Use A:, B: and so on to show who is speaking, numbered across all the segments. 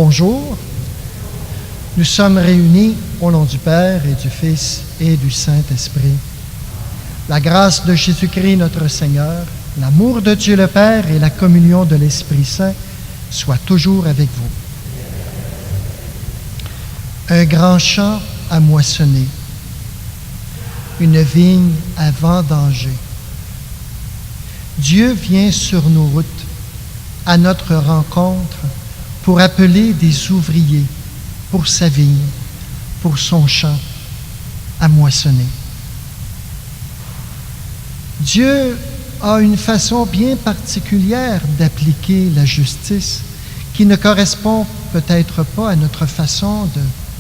A: bonjour. Nous sommes réunis au nom du Père et du Fils et du Saint-Esprit. La grâce de Jésus-Christ notre Seigneur, l'amour de Dieu le Père et la communion de l'Esprit Saint soient toujours avec vous. Un grand champ à moissonner, une vigne à vendanger. Dieu vient sur nos routes, à notre rencontre, pour appeler des ouvriers pour sa vigne, pour son champ à moissonner. Dieu a une façon bien particulière d'appliquer la justice qui ne correspond peut-être pas à notre façon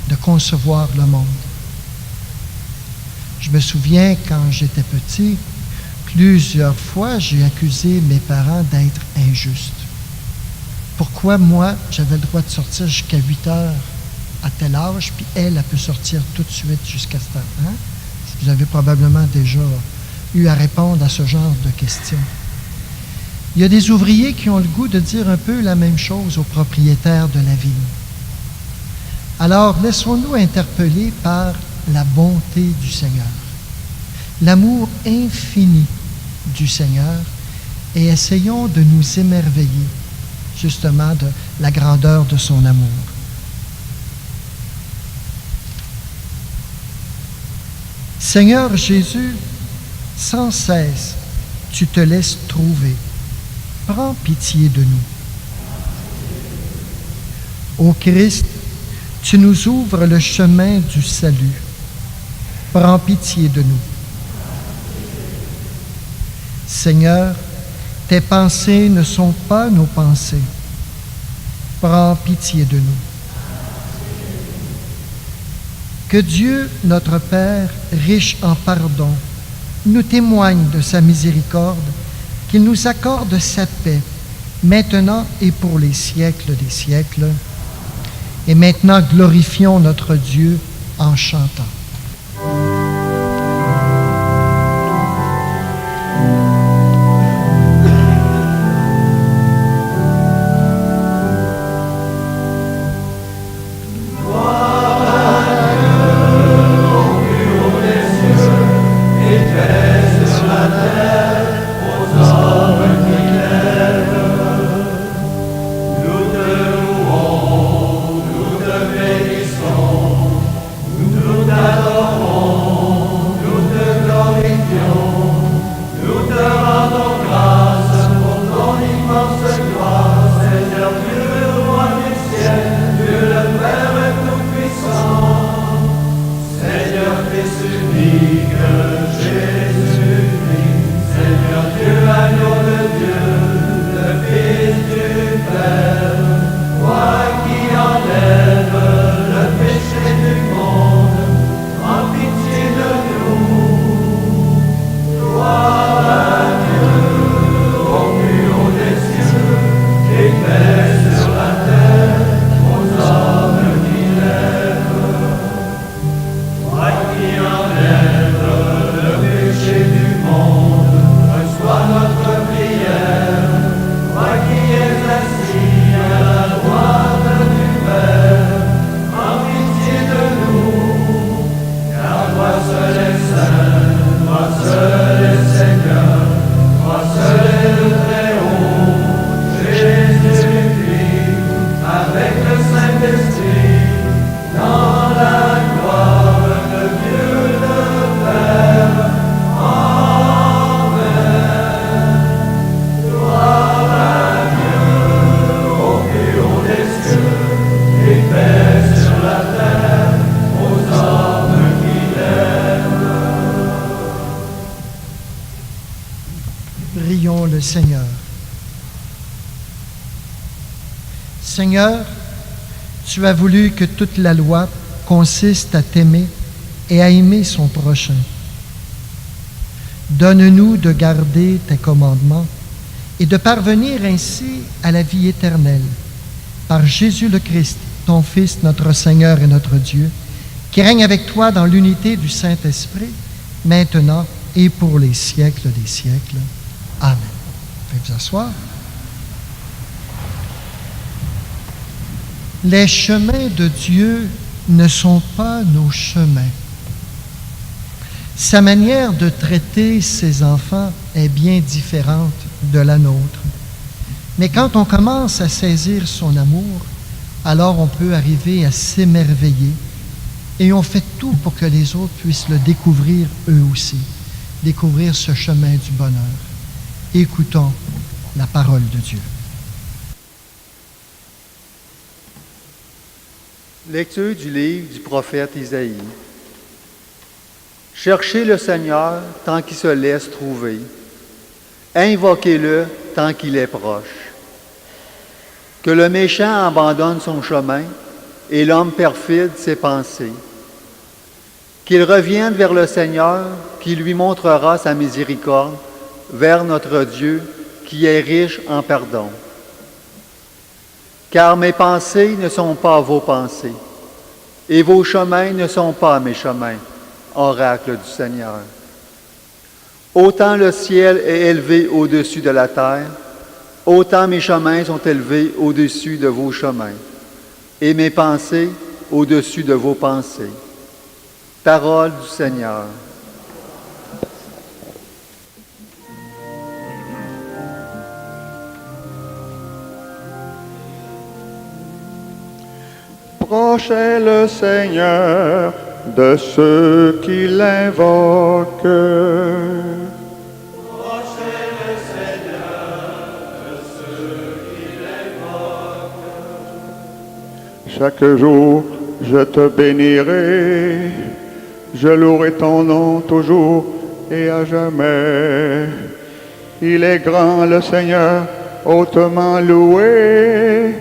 A: de concevoir le monde. Je me souviens, quand j'étais petit, plusieurs fois, j'ai accusé mes parents d'être injustes. Pourquoi moi, j'avais le droit de sortir jusqu'à 8 heures à tel âge, puis elle peut sortir tout de suite jusqu'à cette heure? Hein? Vous avez probablement déjà eu à répondre à ce genre de questions. Il y a des ouvriers qui ont le goût de dire un peu la même chose aux propriétaires de la vigne. Alors, laissons-nous interpeller par la bonté du Seigneur, l'amour infini du Seigneur, et essayons de nous émerveiller justement de la grandeur de son amour. Seigneur Jésus, sans cesse, tu te laisses trouver. Prends pitié de nous. Ô Christ, tu nous ouvres le chemin du salut. Prends pitié de nous. Seigneur, tes pensées ne sont pas nos pensées. Prends pitié de nous. Que Dieu, notre Père, riche en pardon, nous témoigne de sa miséricorde, qu'il nous accorde sa paix, maintenant et pour les siècles des siècles. Et maintenant, glorifions notre Dieu en chantant. Prions le Seigneur. Seigneur, tu as voulu que toute la loi consiste à t'aimer et à aimer son prochain. Donne-nous de garder tes commandements et de parvenir ainsi à la vie éternelle, par Jésus le Christ, ton Fils, notre Seigneur et notre Dieu, qui règne avec toi dans l'unité du Saint-Esprit, maintenant et pour les siècles des siècles. Amen. Veuillez vous asseoir. Les chemins de Dieu ne sont pas nos chemins. Sa manière de traiter ses enfants est bien différente de la nôtre. Mais quand on commence à saisir son amour, alors on peut arriver à s'émerveiller et on fait tout pour que les autres puissent le découvrir eux aussi, découvrir ce chemin du bonheur. Écoutons la parole de Dieu.
B: Lecture du livre du prophète Isaïe. Cherchez le Seigneur tant qu'il se laisse trouver. Invoquez-le tant qu'il est proche. Que le méchant abandonne son chemin et l'homme perfide ses pensées. Qu'il revienne vers le Seigneur qui lui montrera sa miséricorde, vers notre Dieu qui est riche en pardon. Car mes pensées ne sont pas vos pensées, et vos chemins ne sont pas mes chemins, oracle du Seigneur. Autant le ciel est élevé au-dessus de la terre, autant mes chemins sont élevés au-dessus de vos chemins, et mes pensées au-dessus de vos pensées. Parole du Seigneur.
C: Proche est le Seigneur de ceux qui l'invoquent.
D: Proche est le Seigneur de ceux qui l'invoquent.
C: Chaque jour, je te bénirai, je louerai ton nom toujours et à jamais. Il est grand le Seigneur, hautement loué,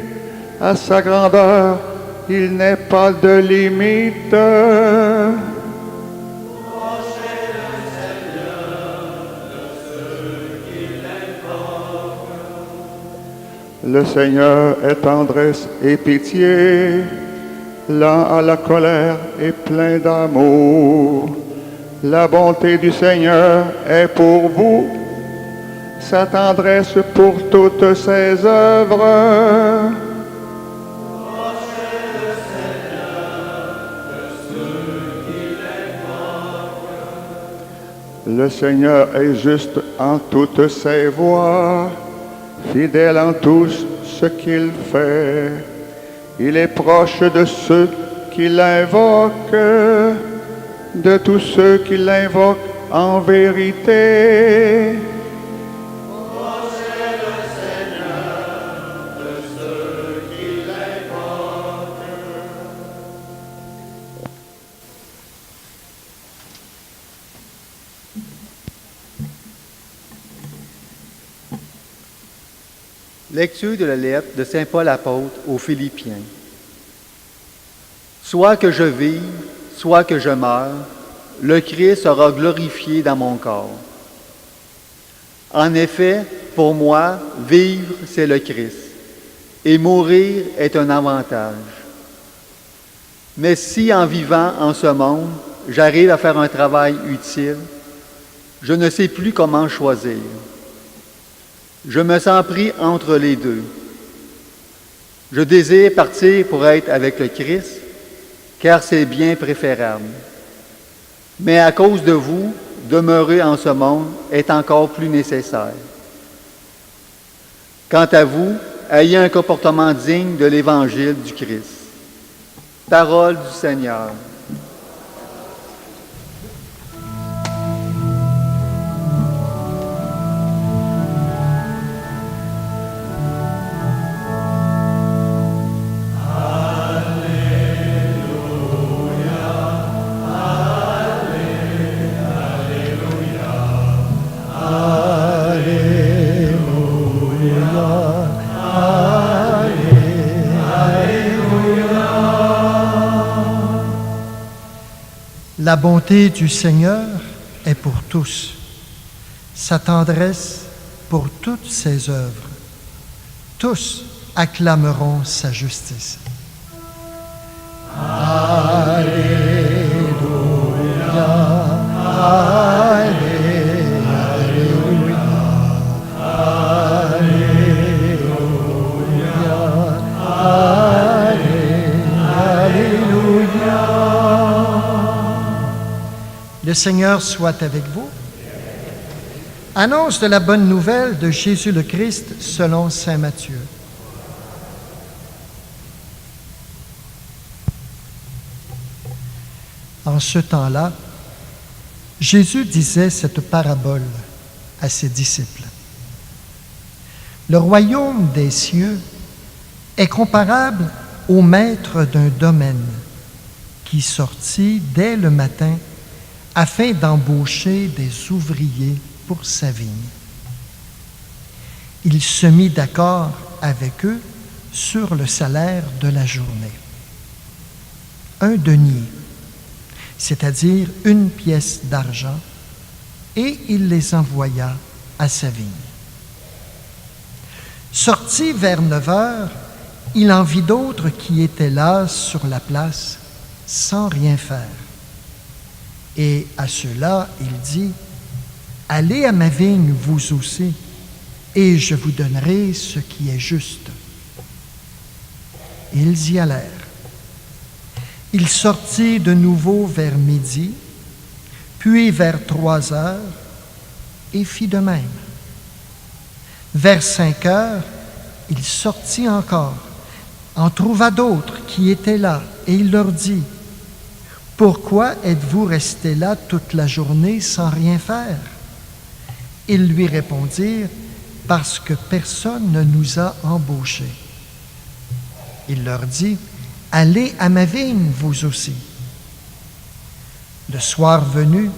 C: à sa grandeur. Il n'est pas de limite.
D: Proche est le Seigneur de ceux qui l'invoquent.
C: Le Seigneur est tendresse et pitié, lent à la colère et plein d'amour. La bonté du Seigneur est pour vous, sa tendresse pour toutes ses œuvres. Le Seigneur est juste en toutes ses voies, fidèle en tout ce qu'il fait. Il est proche de ceux qui l'invoquent, de tous ceux qui l'invoquent en vérité.
D: Proche est le Seigneur de ceux qui l'invoquent.
B: Lecture de la lettre de saint Paul apôtre aux Philippiens. Soit que je vive, soit que je meure, le Christ sera glorifié dans mon corps. En effet, pour moi, vivre, c'est le Christ, et mourir est un avantage. Mais si en vivant en ce monde, j'arrive à faire un travail utile, je ne sais plus comment choisir. Je me sens pris entre les deux. Je désire partir pour être avec le Christ, car c'est bien préférable. Mais à cause de vous, demeurer en ce monde est encore plus nécessaire. Quant à vous, ayez un comportement digne de l'Évangile du Christ. Parole du Seigneur.
A: La bonté du Seigneur est pour tous, sa tendresse pour toutes ses œuvres. Tous acclameront sa justice. Alléluia, Alléluia, Alléluia, Alléluia. Seigneur soit avec vous. Annonce de la bonne nouvelle de Jésus le Christ selon saint Matthieu. En ce temps-là, Jésus disait cette parabole à ses disciples. Le royaume des cieux est comparable au maître d'un domaine qui sortit dès le matin afin d'embaucher des ouvriers pour sa vigne. Il se mit d'accord avec eux sur le salaire de la journée. 1 denier, c'est-à-dire 1 pièce d'argent, et il les envoya à sa vigne. Sorti vers 9 heures, il en vit d'autres qui étaient là sur la place, sans rien faire. Et à ceux-là, il dit, « Allez à ma vigne, vous aussi, et je vous donnerai ce qui est juste. » Ils y allèrent. Il sortit de nouveau vers midi, puis vers 3 heures, et fit de même. Vers 5 heures, il sortit encore, en trouva d'autres qui étaient là, et il leur dit, « Pourquoi êtes-vous restés là toute la journée sans rien faire? » Ils lui répondirent, « Parce que personne ne nous a embauchés. » Il leur dit, « Allez à ma vigne, vous aussi. » Le soir venu,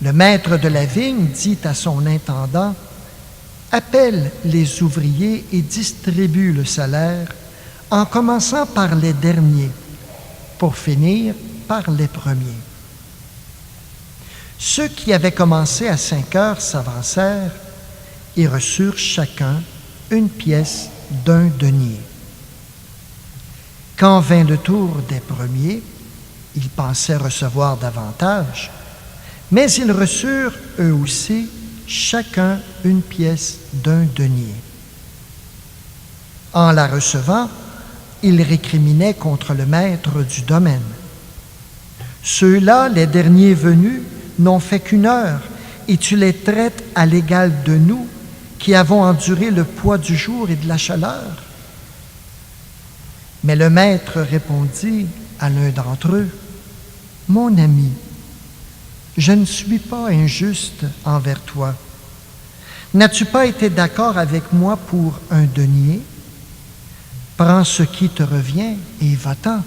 A: le maître de la vigne dit à son intendant, « Appelle les ouvriers et distribue le salaire, en commençant par les derniers, pour finir par les premiers. » Ceux qui avaient commencé à 5 heures s'avancèrent et reçurent chacun 1 pièce d'1 denier. Quand vint le tour des premiers, ils pensaient recevoir davantage, mais ils reçurent eux aussi chacun 1 pièce d'1 denier. En la recevant, ils récriminaient contre le maître du domaine. Ceux-là, les derniers venus, n'ont fait qu'1 heure, et tu les traites à l'égal de nous, qui avons enduré le poids du jour et de la chaleur. Mais le maître répondit à l'un d'entre eux, « Mon ami, je ne suis pas injuste envers toi. N'as-tu pas été d'accord avec moi pour 1 denier? Prends ce qui te revient et va-t'en.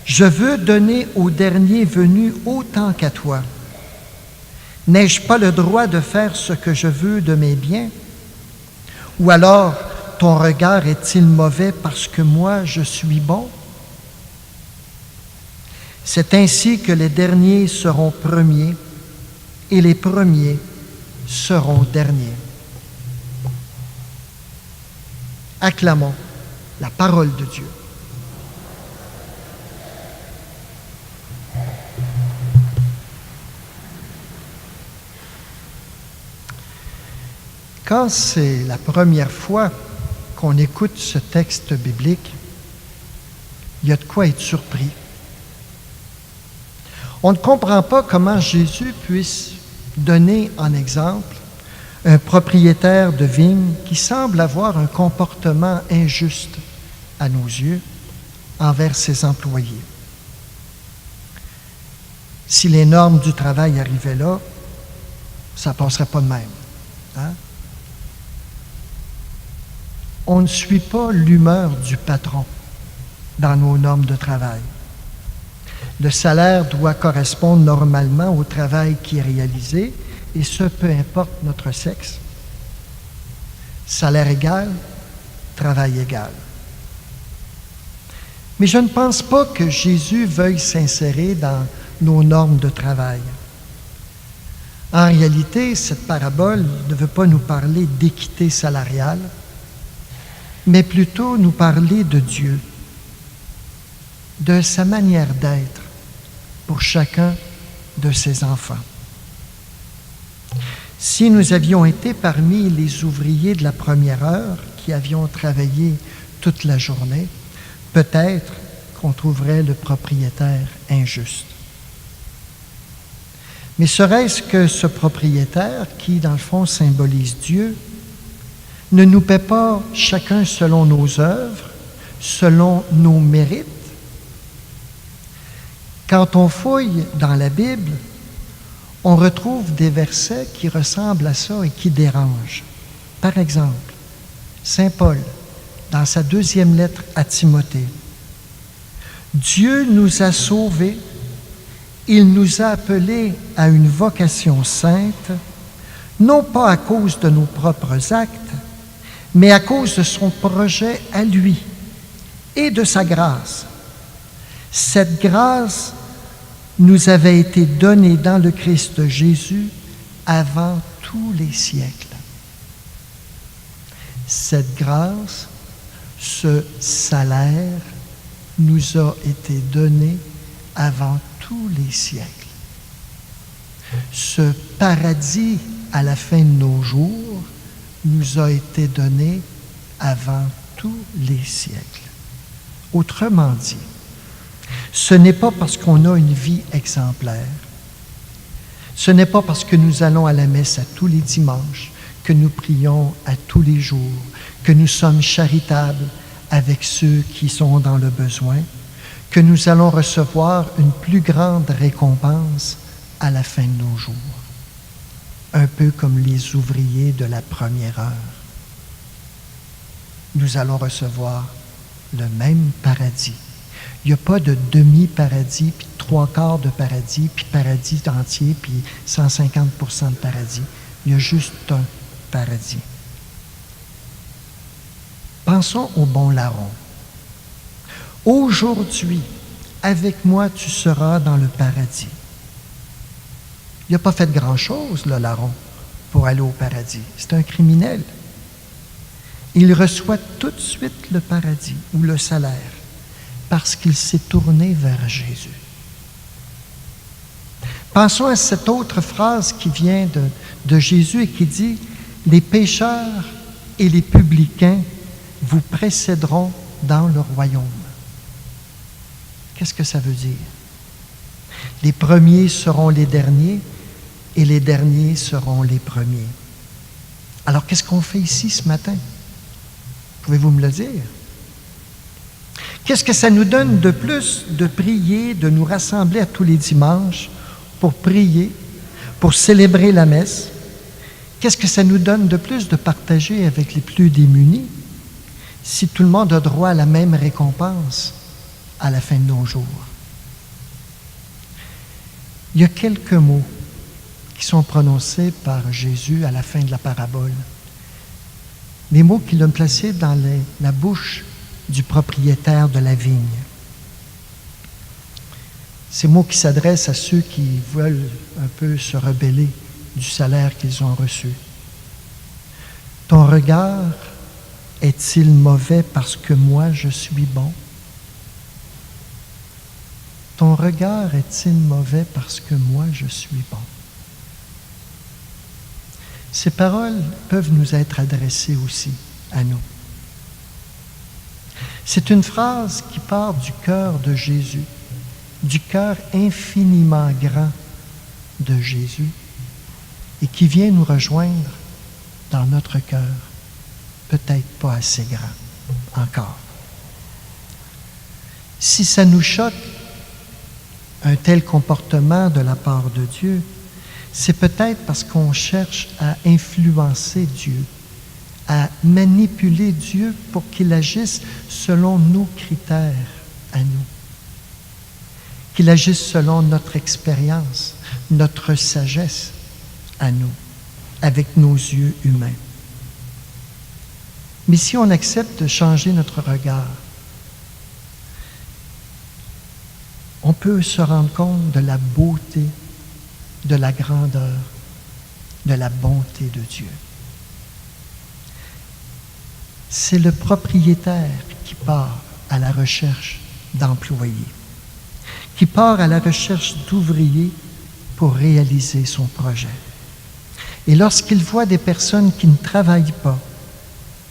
A: Je veux donner au dernier venu autant qu'à toi. N'ai-je pas le droit de faire ce que je veux de mes biens? Ou alors, ton regard est-il mauvais parce que moi, je suis bon? » C'est ainsi que les derniers seront premiers et les premiers seront derniers. Acclamons la parole de Dieu. Quand c'est la première fois qu'on écoute ce texte biblique, il y a de quoi être surpris. On ne comprend pas comment Jésus puisse donner en exemple un propriétaire de vigne qui semble avoir un comportement injuste à nos yeux envers ses employés. Si les normes du travail arrivaient là, ça ne passerait pas de même. Hein? On ne suit pas l'humeur du patron dans nos normes de travail. Le salaire doit correspondre normalement au travail qui est réalisé, et ce, peu importe notre sexe. Salaire égal, travail égal. Mais je ne pense pas que Jésus veuille s'insérer dans nos normes de travail. En réalité, cette parabole ne veut pas nous parler d'équité salariale, mais plutôt nous parler de Dieu, de sa manière d'être pour chacun de ses enfants. Si nous avions été parmi les ouvriers de la première heure qui avions travaillé toute la journée, peut-être qu'on trouverait le propriétaire injuste. Mais serait-ce que ce propriétaire, qui dans le fond symbolise Dieu, ne nous paie pas chacun selon nos œuvres, selon nos mérites? Quand on fouille dans la Bible, on retrouve des versets qui ressemblent à ça et qui dérangent. Par exemple, Saint Paul, dans sa 2e lettre à Timothée, « Dieu nous a sauvés, il nous a appelés à une vocation sainte, non pas à cause de nos propres actes, mais à cause de son projet à lui et de sa grâce. Cette grâce nous avait été donnée dans le Christ Jésus avant tous les siècles. » Cette grâce, ce salaire, nous a été donné avant tous les siècles. Ce paradis à la fin de nos jours nous a été donné avant tous les siècles. Autrement dit, ce n'est pas parce qu'on a une vie exemplaire, ce n'est pas parce que nous allons à la messe à tous les dimanches, que nous prions à tous les jours, que nous sommes charitables avec ceux qui sont dans le besoin, que nous allons recevoir une plus grande récompense à la fin de nos jours. Un peu comme les ouvriers de la première heure. Nous allons recevoir le même paradis. Il n'y a pas de demi-paradis, puis 3/4 de paradis, puis paradis entier, puis 150% de paradis. Il y a juste un paradis. Pensons au bon larron. Aujourd'hui, avec moi, tu seras dans le paradis. Il n'a pas fait grand-chose, le larron, pour aller au paradis. C'est un criminel. Il reçoit tout de suite le paradis ou le salaire parce qu'il s'est tourné vers Jésus. Pensons à cette autre phrase qui vient de Jésus et qui dit « Les pécheurs et les publicains vous précéderont dans le royaume. » Qu'est-ce que ça veut dire? Les premiers seront les derniers et les derniers seront les premiers. Alors, qu'est-ce qu'on fait ici ce matin? Pouvez-vous me le dire? Qu'est-ce que ça nous donne de plus de prier, de nous rassembler à tous les dimanches pour prier, pour célébrer la messe? Qu'est-ce que ça nous donne de plus de partager avec les plus démunis si tout le monde a droit à la même récompense à la fin de nos jours? Il y a quelques mots qui sont prononcés par Jésus à la fin de la parabole. Les mots qu'il a placés dans la bouche du propriétaire de la vigne. Ces mots qui s'adressent à ceux qui veulent un peu se rebeller du salaire qu'ils ont reçu. Ton regard est-il mauvais parce que moi je suis bon? Ton regard est-il mauvais parce que moi je suis bon? Ces paroles peuvent nous être adressées aussi à nous. C'est une phrase qui part du cœur de Jésus, du cœur infiniment grand de Jésus, et qui vient nous rejoindre dans notre cœur, peut-être pas assez grand encore. Si ça nous choque, un tel comportement de la part de Dieu, c'est peut-être parce qu'on cherche à influencer Dieu, à manipuler Dieu pour qu'il agisse selon nos critères à nous, qu'il agisse selon notre expérience, notre sagesse à nous, avec nos yeux humains. Mais si on accepte de changer notre regard, on peut se rendre compte de la beauté, de la grandeur, de la bonté de Dieu. C'est le propriétaire qui part à la recherche d'employés, qui part à la recherche d'ouvriers pour réaliser son projet. Et lorsqu'il voit des personnes qui ne travaillent pas,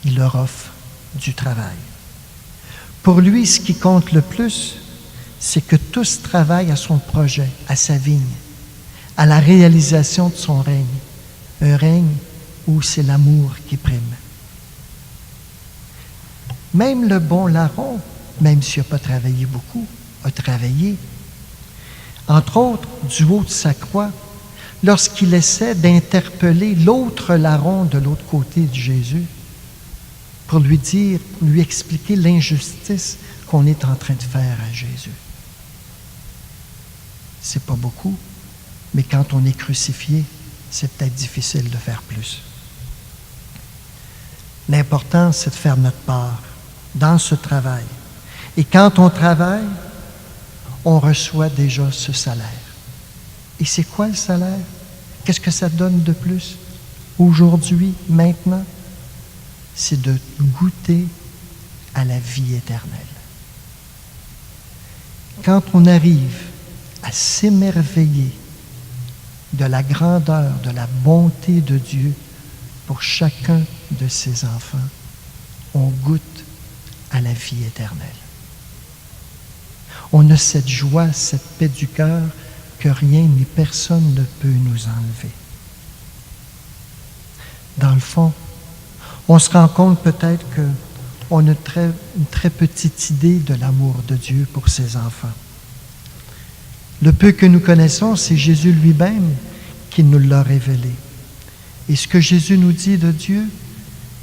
A: il leur offre du travail. Pour lui, ce qui compte le plus, c'est que tous travaillent à son projet, à sa vigne, à la réalisation de son règne. Un règne où c'est l'amour qui prime. Même le bon larron, même s'il n'a pas travaillé beaucoup, a travaillé. Entre autres, du haut de sa croix, lorsqu'il essaie d'interpeller l'autre larron de l'autre côté de Jésus, pour lui dire, pour lui expliquer l'injustice qu'on est en train de faire à Jésus. C'est pas beaucoup, mais quand on est crucifié, c'est peut-être difficile de faire plus. L'important, c'est de faire notre part dans ce travail. Et quand on travaille, on reçoit déjà ce salaire. Et c'est quoi le salaire? Qu'est-ce que ça donne de plus? Aujourd'hui, maintenant, c'est de goûter à la vie éternelle. Quand on arrive à s'émerveiller de la grandeur, de la bonté de Dieu pour chacun de ses enfants, on goûte à la vie éternelle. On a cette joie, cette paix du cœur que rien ni personne ne peut nous enlever. Dans le fond, on se rend compte peut-être qu'on a une très petite idée de l'amour de Dieu pour ses enfants. Le peu que nous connaissons, c'est Jésus lui-même qui nous l'a révélé. Et ce que Jésus nous dit de Dieu,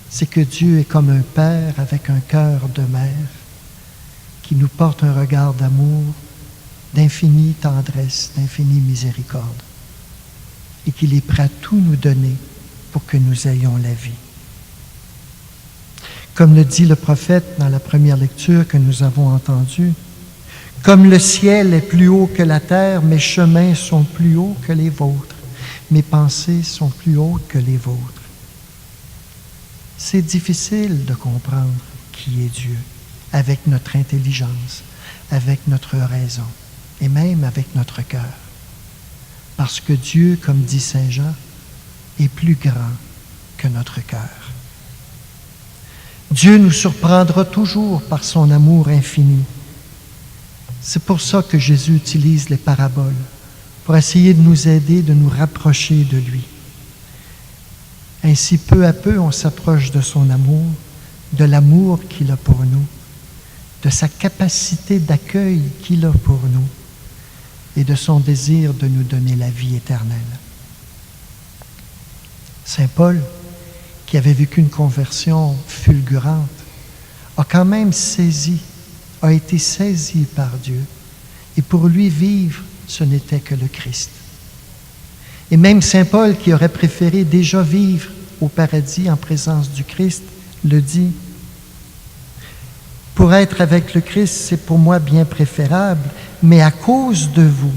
A: c'est que Dieu est comme un père avec un cœur de mère qui nous porte un regard d'amour, d'infinie tendresse, d'infinie miséricorde et qu'il est prêt à tout nous donner pour que nous ayons la vie. Comme le dit le prophète dans la première lecture que nous avons entendue, « Comme le ciel est plus haut que la terre, mes chemins sont plus hauts que les vôtres, mes pensées sont plus hautes que les vôtres. » C'est difficile de comprendre qui est Dieu avec notre intelligence, avec notre raison et même avec notre cœur. Parce que Dieu, comme dit Saint Jean, est plus grand que notre cœur. Dieu nous surprendra toujours par son amour infini. C'est pour ça que Jésus utilise les paraboles, pour essayer de nous aider, de nous rapprocher de lui. Ainsi, peu à peu, on s'approche de son amour, de l'amour qu'il a pour nous, de sa capacité d'accueil qu'il a pour nous et de son désir de nous donner la vie éternelle. Saint Paul, qui avait vécu une conversion fulgurante, a quand même a été saisi par Dieu. Et pour lui, vivre, ce n'était que le Christ. Et même Saint Paul, qui aurait préféré déjà vivre au paradis en présence du Christ, le dit, « Pour être avec le Christ, c'est pour moi bien préférable, mais à cause de vous,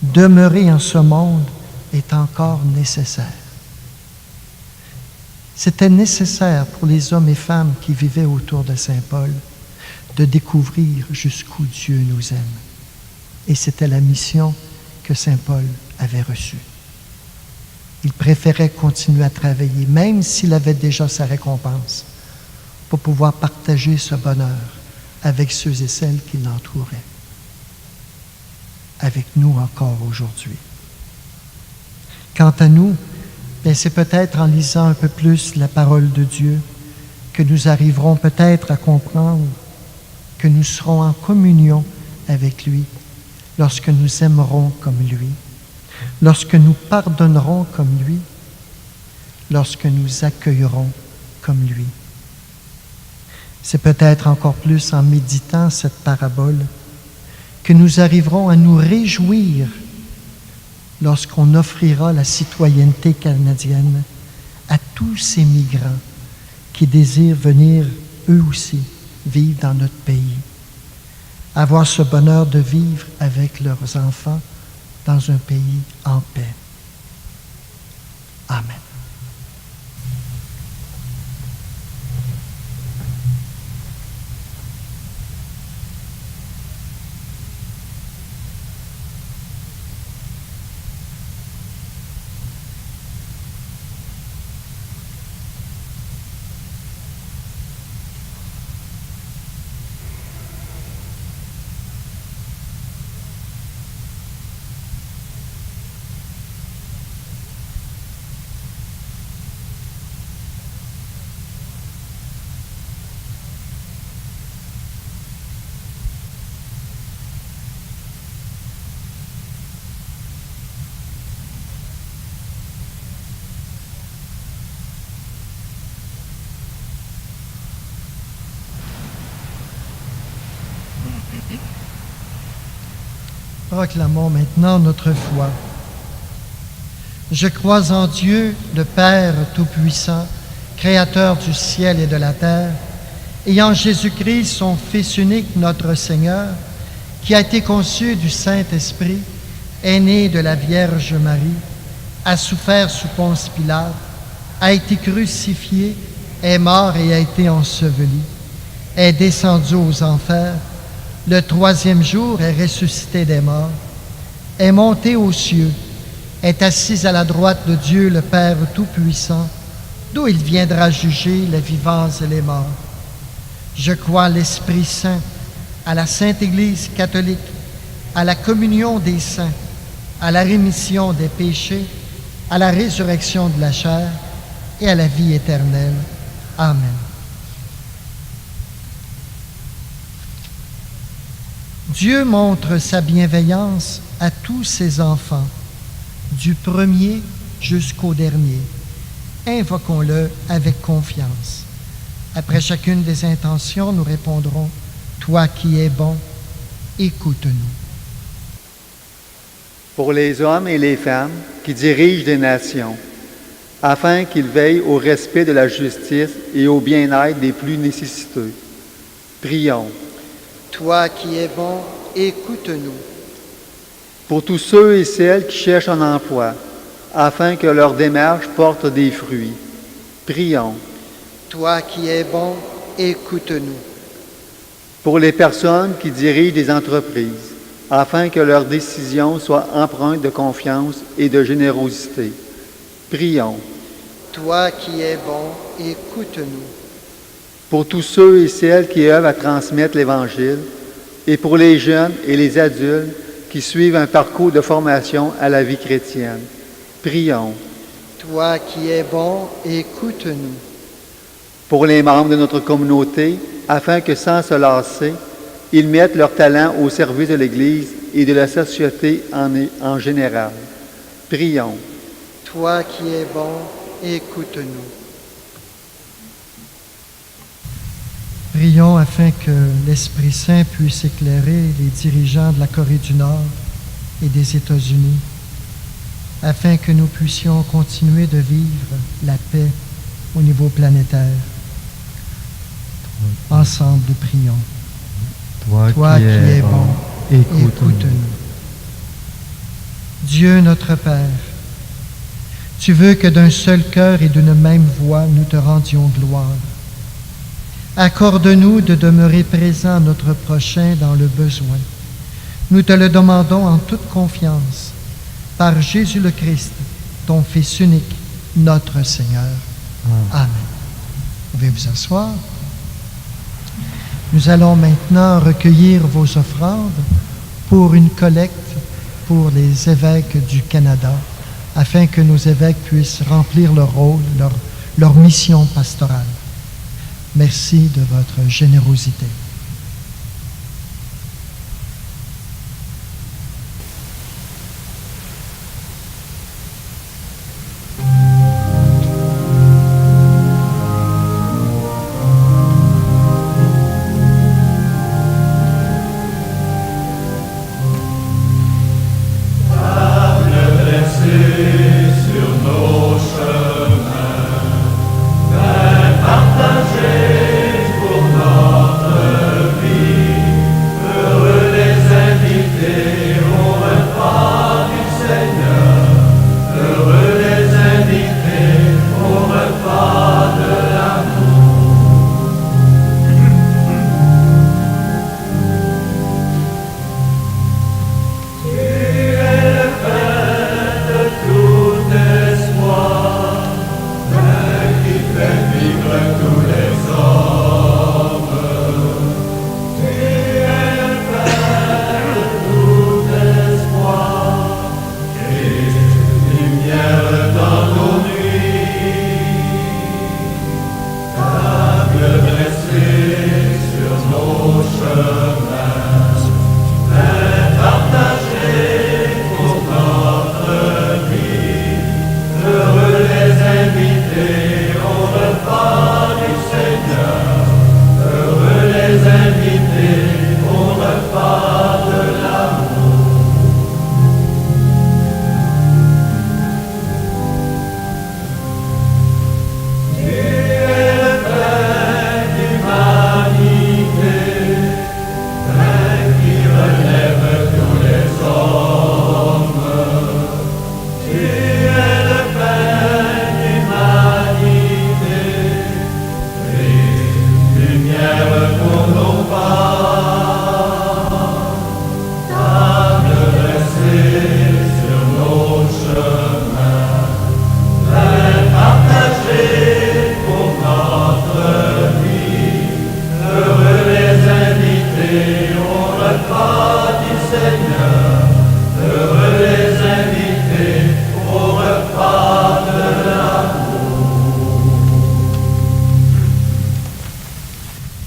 A: demeurer en ce monde est encore nécessaire. » C'était nécessaire pour les hommes et femmes qui vivaient autour de Saint Paul de découvrir jusqu'où Dieu nous aime. Et c'était la mission que Saint Paul avait reçue. Il préférait continuer à travailler, même s'il avait déjà sa récompense, pour pouvoir partager ce bonheur avec ceux et celles qui l'entouraient. Avec nous encore aujourd'hui. Quant à nous, c'est peut-être en lisant un peu plus la parole de Dieu que nous arriverons peut-être à comprendre que nous serons en communion avec lui lorsque nous aimerons comme lui, lorsque nous pardonnerons comme lui, lorsque nous accueillerons comme lui. C'est peut-être encore plus en méditant cette parabole que nous arriverons à nous réjouir lorsqu'on offrira la citoyenneté canadienne à tous ces migrants qui désirent venir eux aussi vivre dans notre pays, avoir ce bonheur de vivre avec leurs enfants dans un pays en paix. Amen. Proclamons maintenant notre foi. Je crois en Dieu, le Père Tout-Puissant, Créateur du ciel et de la terre, et en Jésus-Christ, son Fils unique, notre Seigneur, qui a été conçu du Saint-Esprit, est né de la Vierge Marie, a souffert sous Ponce Pilate, a été crucifié, est mort et a été enseveli, est descendu aux enfers, le troisième jour est ressuscité des morts, est monté aux cieux, est assis à la droite de Dieu le Père Tout-Puissant, d'où il viendra juger les vivants et les morts. Je crois à l'Esprit Saint, à la Sainte Église catholique, à la communion des saints, à la rémission des péchés, à la résurrection de la chair et à la vie éternelle. Amen. Dieu montre sa bienveillance à tous ses enfants, du premier jusqu'au dernier. Invoquons-le avec confiance. Après chacune des intentions, nous répondrons « Toi qui es bon, écoute-nous ».
B: Pour les hommes et les femmes qui dirigent des nations, afin qu'ils veillent au respect de la justice et au bien-être des plus nécessiteux. Prions.
A: Toi qui es bon, écoute-nous.
B: Pour tous ceux et celles qui cherchent un emploi, afin que leur démarche porte des fruits. Prions.
A: Toi qui es bon, écoute-nous.
B: Pour les personnes qui dirigent des entreprises, afin que leurs décisions soient empreintes de confiance et de générosité. Prions.
A: Toi qui es bon, écoute-nous.
B: Pour tous ceux et celles qui œuvrent à transmettre l'Évangile, et pour les jeunes et les adultes qui suivent un parcours de formation à la vie chrétienne. Prions.
A: Toi qui es bon, écoute-nous.
B: Pour les membres de notre communauté, afin que sans se lasser, ils mettent leur talent au service de l'Église et de la société en général. Prions.
A: Toi qui es bon, écoute-nous. Prions afin que l'Esprit Saint puisse éclairer les dirigeants de la Corée du Nord et des États-Unis, afin que nous puissions continuer de vivre la paix au niveau planétaire. Ensemble, nous prions. Toi qui es bon, écoute-nous. Dieu notre Père, tu veux que d'un seul cœur et d'une même voix, nous te rendions gloire. Accorde-nous de demeurer présent à notre prochain dans le besoin. Nous te le demandons en toute confiance, par Jésus le Christ, ton Fils unique, notre Seigneur. Amen. Vous pouvez vous asseoir. Nous allons maintenant recueillir vos offrandes pour une collecte pour les évêques du Canada, afin que nos évêques puissent remplir leur rôle, leur mission pastorale. Merci de votre générosité.
D: Partagez pour notre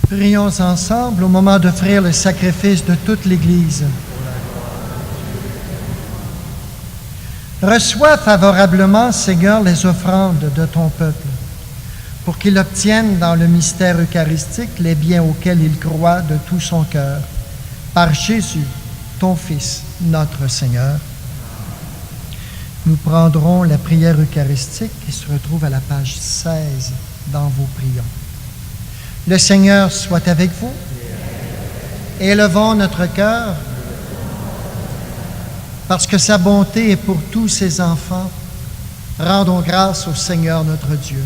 A: Prions ensemble au moment d'offrir le sacrifice de toute l'Église. Reçois favorablement, Seigneur, les offrandes de ton peuple, pour qu'il obtienne dans le mystère eucharistique les biens auxquels il croit de tout son cœur. Par Jésus, ton Fils, notre Seigneur. Nous prendrons la prière eucharistique qui se retrouve à la page 16 dans vos prions. Le Seigneur soit avec vous. Élevons notre cœur, parce que sa bonté est pour tous ses enfants. Rendons grâce au Seigneur notre Dieu.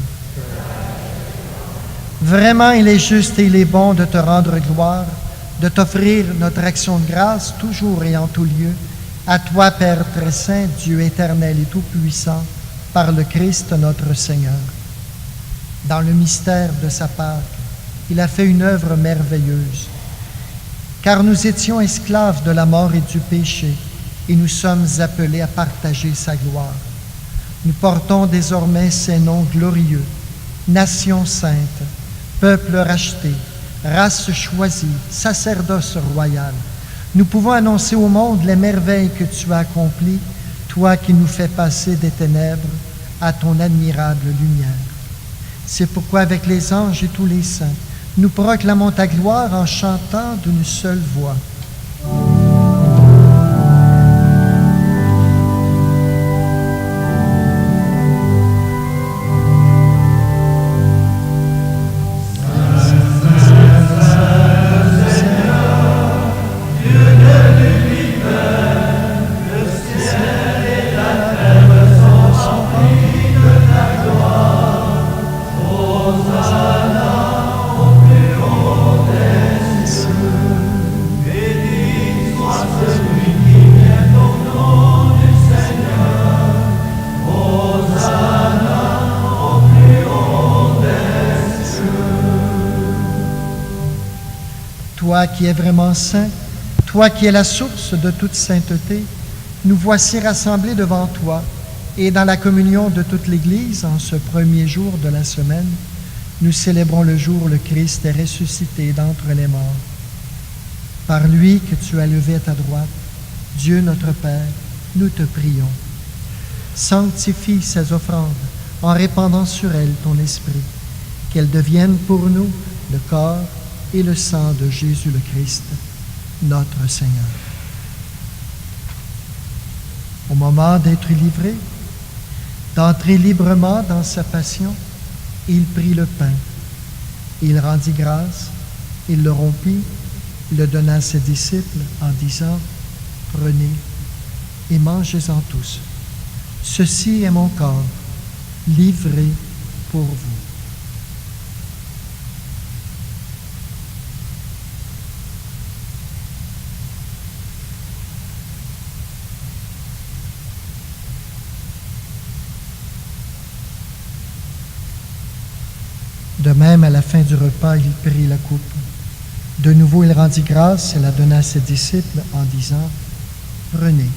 A: Vraiment, il est juste et il est bon de te rendre gloire, de t'offrir notre action de grâce toujours et en tout lieu. À toi, Père très saint, Dieu éternel et tout-puissant, par le Christ notre Seigneur. Dans le mystère de sa Pâque, il a fait une œuvre merveilleuse. Car nous étions esclaves de la mort et du péché, et nous sommes appelés à partager sa gloire. Nous portons désormais ces noms glorieux: nation sainte, peuple racheté, race choisie, sacerdoce royal. Nous pouvons annoncer au monde les merveilles que tu as accomplies, toi qui nous fais passer des ténèbres à ton admirable lumière. C'est pourquoi, avec les anges et tous les saints, nous proclamons ta gloire en chantant d'une seule voix. Toi qui es vraiment saint, toi qui es la source de toute sainteté, nous voici rassemblés devant toi et dans la communion de toute l'Église, en ce premier jour de la semaine, nous célébrons le jour où le Christ est ressuscité d'entre les morts. Par lui que tu as levé à ta droite, Dieu notre Père, nous te prions. Sanctifie ces offrandes en répandant sur elles ton esprit, qu'elles deviennent pour nous le corps et le sang de Jésus le Christ, notre Seigneur. Au moment d'être livré, d'entrer librement dans sa passion, il prit le pain, il rendit grâce, il le rompit, le donna à ses disciples en disant: « Prenez et mangez-en tous. Ceci est mon corps, livré pour vous. » De même, à la fin du repas, il prit la coupe. De nouveau, il rendit grâce et la donna à ses disciples en disant: « Prenez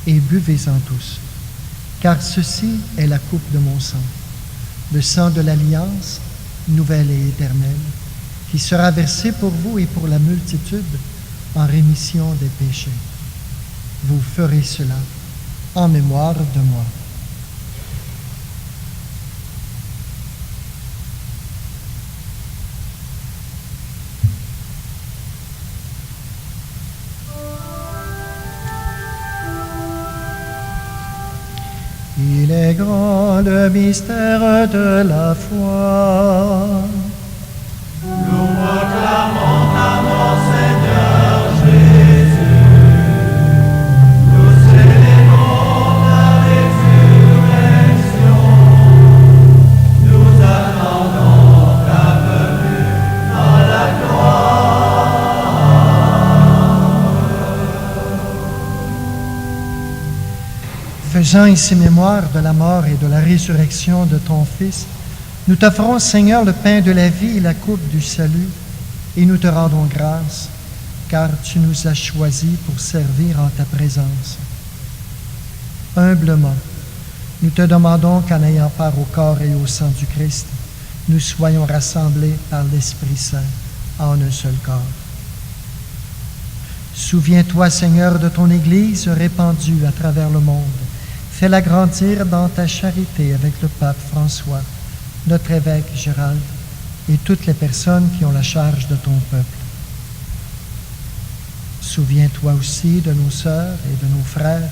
A: et buvez-en tous, car ceci est la coupe de mon sang, le sang de l'alliance, nouvelle et éternelle, qui sera versé pour vous et pour la multitude en rémission des péchés. Vous ferez cela en mémoire de moi. » Il est grand le mystère de la foi.
D: Nous proclamons ta mort, Seigneur Jésus. Nous célébrons ta résurrection. Nous attendons ta venue dans la gloire.
A: Faisant ici mémoire de la mort et de la résurrection de ton Fils, nous t'offrons, Seigneur, le pain de la vie et la coupe du salut, et nous te rendons grâce, car tu nous as choisis pour servir en ta présence. Humblement, nous te demandons qu'en ayant part au corps et au sang du Christ, nous soyons rassemblés par l'Esprit Saint en un seul corps. Souviens-toi, Seigneur, de ton Église répandue à travers le monde. Fais-la grandir dans ta charité avec le pape François, notre évêque Gérald et toutes les personnes qui ont la charge de ton peuple. Souviens-toi aussi de nos sœurs et de nos frères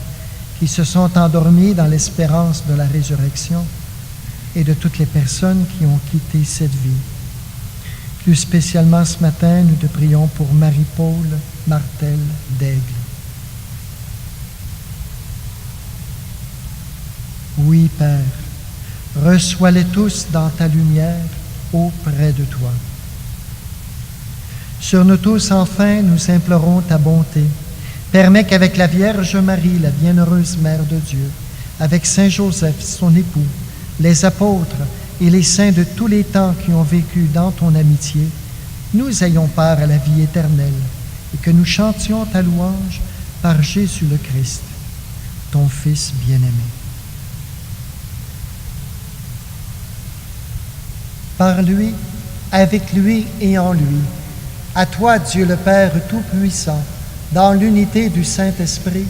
A: qui se sont endormis dans l'espérance de la résurrection et de toutes les personnes qui ont quitté cette vie. Plus spécialement ce matin, nous te prions pour Marie-Paul Martel d'Aigle. Oui, Père, reçois-les tous dans ta lumière auprès de toi. Sur nous tous, enfin, nous implorons ta bonté. Permets qu'avec la Vierge Marie, la bienheureuse Mère de Dieu, avec Saint Joseph, son époux, les apôtres et les saints de tous les temps qui ont vécu dans ton amitié, nous ayons part à la vie éternelle et que nous chantions ta louange par Jésus le Christ, ton Fils bien-aimé. Par lui, avec lui et en lui, à toi, Dieu le Père Tout-Puissant, dans l'unité du Saint-Esprit,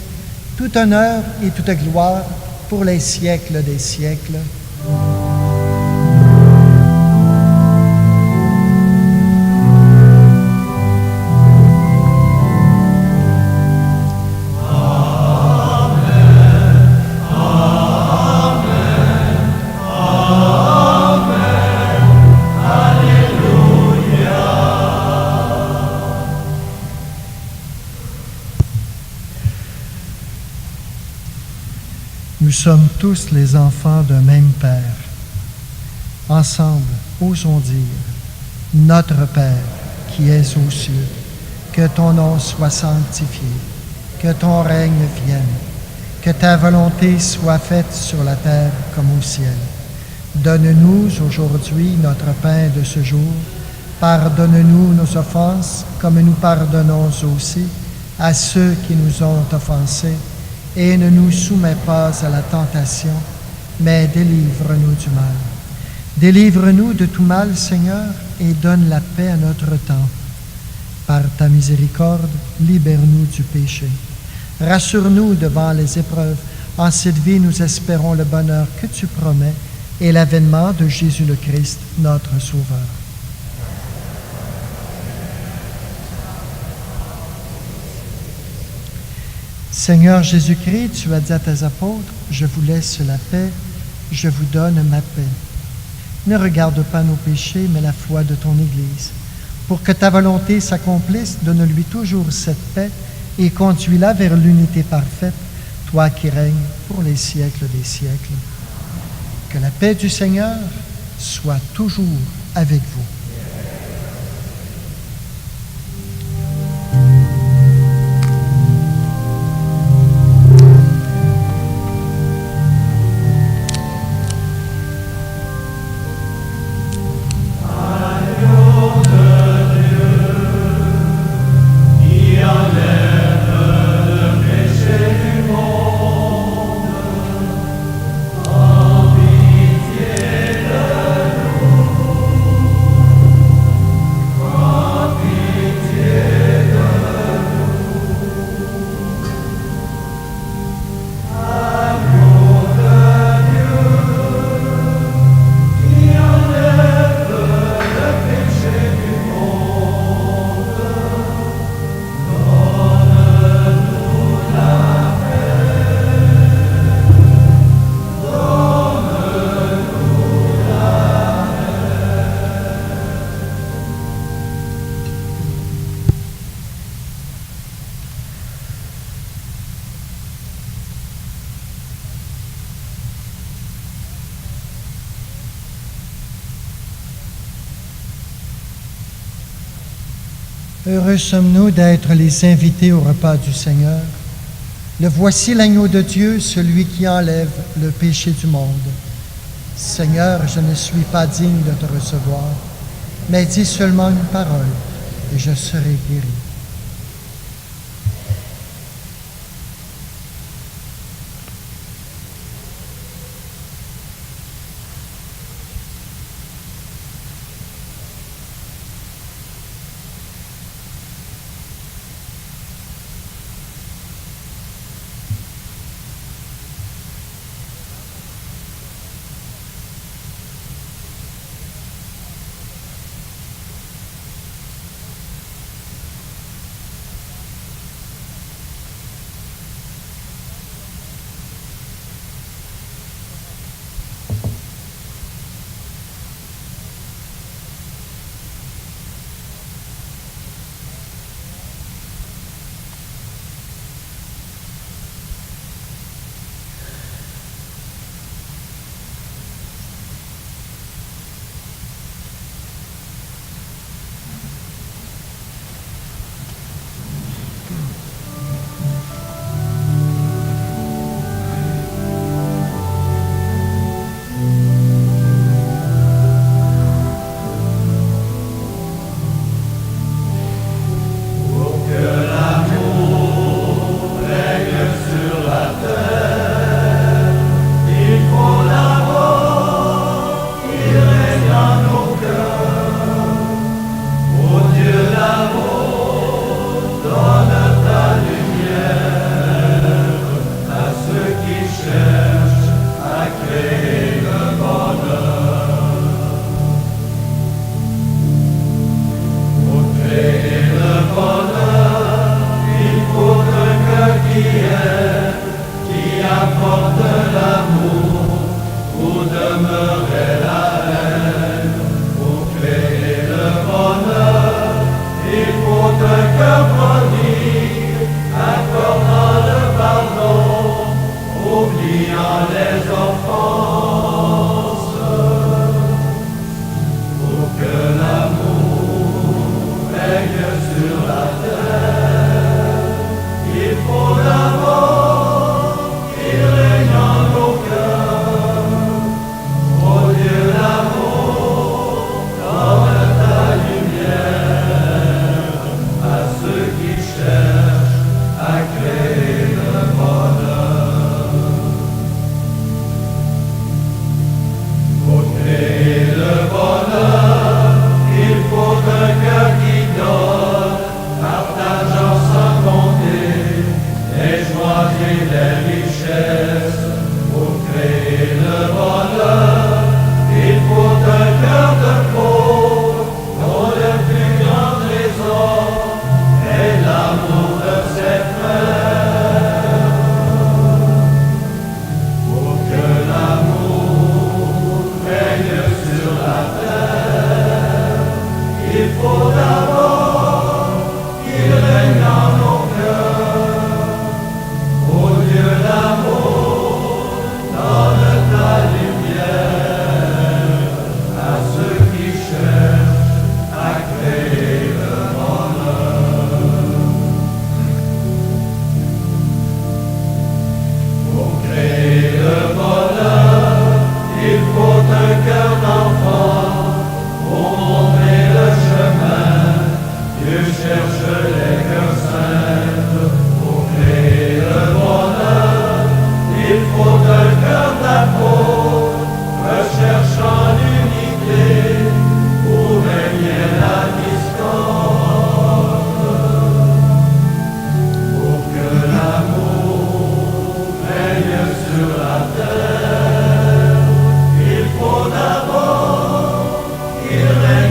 A: tout honneur et toute gloire pour les siècles des siècles. Nous sommes tous les enfants d'un même Père. Ensemble, osons dire, Notre Père qui es aux cieux, que ton nom soit sanctifié, que ton règne vienne, que ta volonté soit faite sur la terre comme au ciel. Donne-nous aujourd'hui notre pain de ce jour. Pardonne-nous nos offenses, comme nous pardonnons aussi à ceux qui nous ont offensés. Et ne nous soumets pas à la tentation, mais délivre-nous du mal. Délivre-nous de tout mal, Seigneur, et donne la paix à notre temps. Par ta miséricorde, libère-nous du péché. Rassure-nous devant les épreuves. En cette vie, nous espérons le bonheur que tu promets et l'avènement de Jésus le Christ, notre Sauveur. Seigneur Jésus-Christ, tu as dit à tes apôtres, « Je vous laisse la paix, je vous donne ma paix. » Ne regarde pas nos péchés, mais la foi de ton Église. Pour que ta volonté s'accomplisse, donne-lui toujours cette paix et conduis-la vers l'unité parfaite, toi qui règnes pour les siècles des siècles. Que la paix du Seigneur soit toujours avec vous. Heureux sommes-nous d'être les invités au repas du Seigneur. Le voici l'agneau de Dieu, celui qui enlève le péché du monde. Seigneur, je ne suis pas digne de te recevoir, mais dis seulement une parole, et je serai guéri.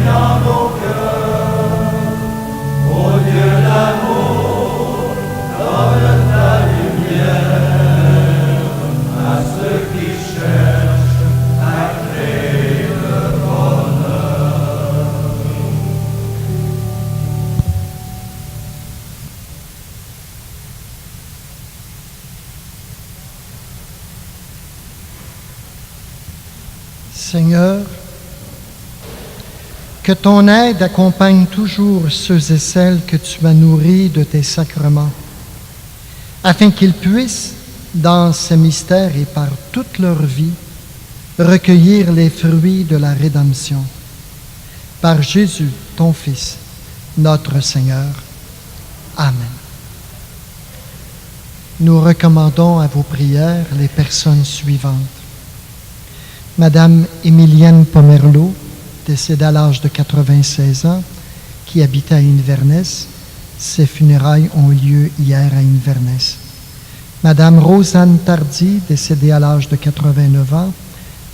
D: dans nos cœurs. Ô Dieu d'amour, donne ta lumière à ceux qui cherchent à créer le bonheur.
A: Seigneur, que ton aide accompagne toujours ceux et celles que tu as nourris de tes sacrements, afin qu'ils puissent, dans ces mystères et par toute leur vie, recueillir les fruits de la rédemption. Par Jésus, ton Fils, notre Seigneur. Amen. Nous recommandons à vos prières les personnes suivantes. Madame Émilienne Pomerleau, décédée à l'âge de 96 ans, qui habitait à Inverness. Ses funérailles ont eu lieu hier à Inverness. Madame Rosanne Tardy, décédée à l'âge de 89 ans,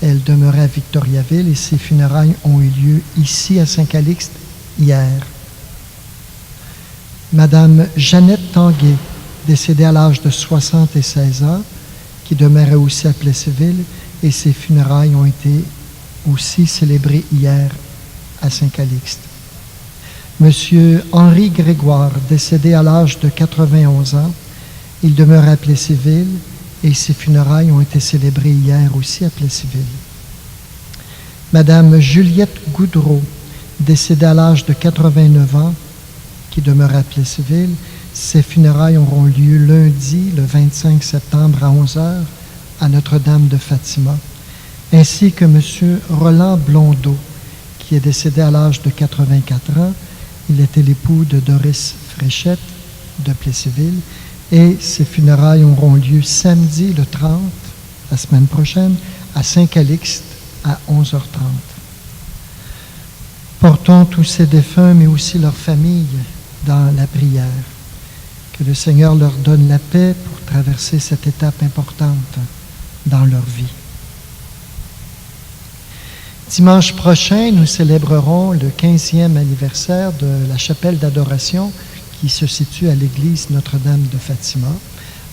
A: elle demeurait à Victoriaville et ses funérailles ont eu lieu ici à Saint-Calixte hier. Madame Jeannette Tanguay, décédée à l'âge de 76 ans, qui demeurait aussi à Plessisville, et ses funérailles ont été aussi célébrées hier à Saint-Calixte. Monsieur Henri Grégoire, décédé à l'âge de 91 ans, il demeure à Plessisville et ses funérailles ont été célébrées hier aussi à Plessisville. Madame Juliette Goudreau, décédée à l'âge de 89 ans, qui demeure à Plessisville, ses funérailles auront lieu lundi, le 25 septembre à 11h, à Notre-Dame de Fatima, ainsi que M. Roland Blondeau, qui est décédé à l'âge de 84 ans. Il était l'époux de Doris Fréchette de Plessisville, et ses funérailles auront lieu samedi, le 30, la semaine prochaine, à Saint-Calixte, à 11h30. Portons tous ces défunts, mais aussi leurs familles, dans la prière. Que le Seigneur leur donne la paix pour traverser cette étape importante dans leur vie. Dimanche prochain, nous célébrerons le 15e anniversaire de la chapelle d'adoration qui se situe à l'église Notre-Dame de Fatima.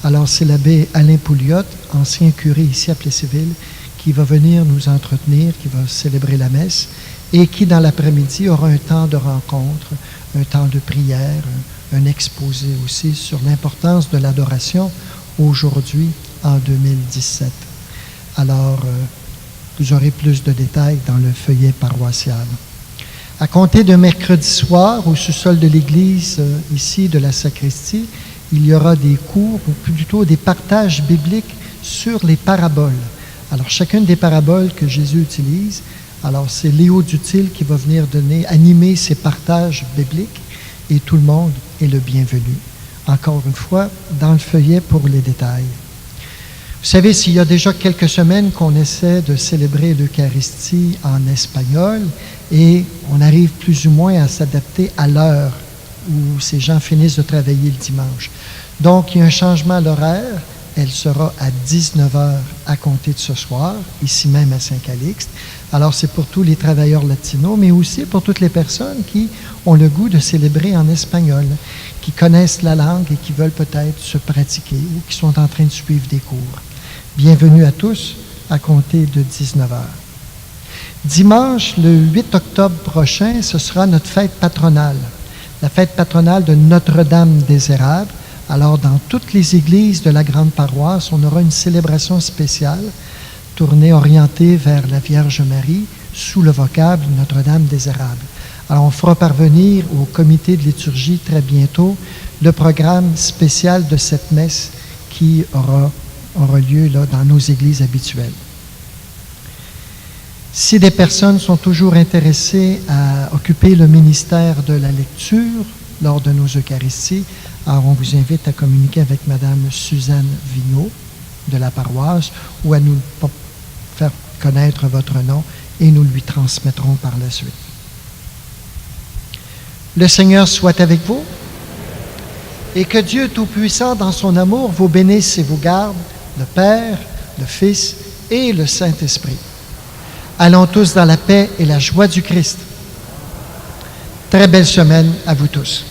A: Alors, c'est l'abbé Alain Pouliot, ancien curé ici à Plessisville, qui va venir nous entretenir, qui va célébrer la messe et qui, dans l'après-midi, aura un temps de rencontre, un temps de prière, un exposé aussi sur l'importance de l'adoration aujourd'hui en 2017. Alors, vous aurez plus de détails dans le feuillet paroissial. À compter de mercredi soir, au sous-sol de l'église, ici de la sacristie, il y aura des cours, ou plutôt des partages bibliques sur les paraboles. Alors, chacune des paraboles que Jésus utilise, alors c'est Léo Dutil qui va venir animer ces partages bibliques, et tout le monde est le bienvenu. Encore une fois, dans le feuillet pour les détails. Vous savez, s'il y a déjà quelques semaines qu'on essaie de célébrer l'Eucharistie en espagnol et on arrive plus ou moins à s'adapter à l'heure où ces gens finissent de travailler le dimanche. Donc, il y a un changement à l'horaire. Elle sera à 19h à compter de ce soir, ici même à Saint-Calixte. Alors, c'est pour tous les travailleurs latinos, mais aussi pour toutes les personnes qui ont le goût de célébrer en espagnol, qui connaissent la langue et qui veulent peut-être se pratiquer ou qui sont en train de suivre des cours. Bienvenue à tous à compter de 19h. Dimanche, le 8 octobre prochain, ce sera notre fête patronale, la fête patronale de Notre-Dame des Érables. Alors, dans toutes les églises de la grande paroisse, on aura une célébration spéciale tournée, orientée vers la Vierge Marie, sous le vocable Notre-Dame des Érables. Alors, on fera parvenir au comité de liturgie très bientôt le programme spécial de cette messe qui aura lieu là, dans nos églises habituelles. Si des personnes sont toujours intéressées à occuper le ministère de la lecture lors de nos Eucharisties, alors on vous invite à communiquer avec Mme Suzanne Vigneault de la paroisse ou à nous faire connaître votre nom et nous lui transmettrons par la suite. Le Seigneur soit avec vous et que Dieu Tout-Puissant, dans son amour, vous bénisse et vous garde, le Père, le Fils et le Saint-Esprit. Allons tous dans la paix et la joie du Christ. Très belle semaine à vous tous.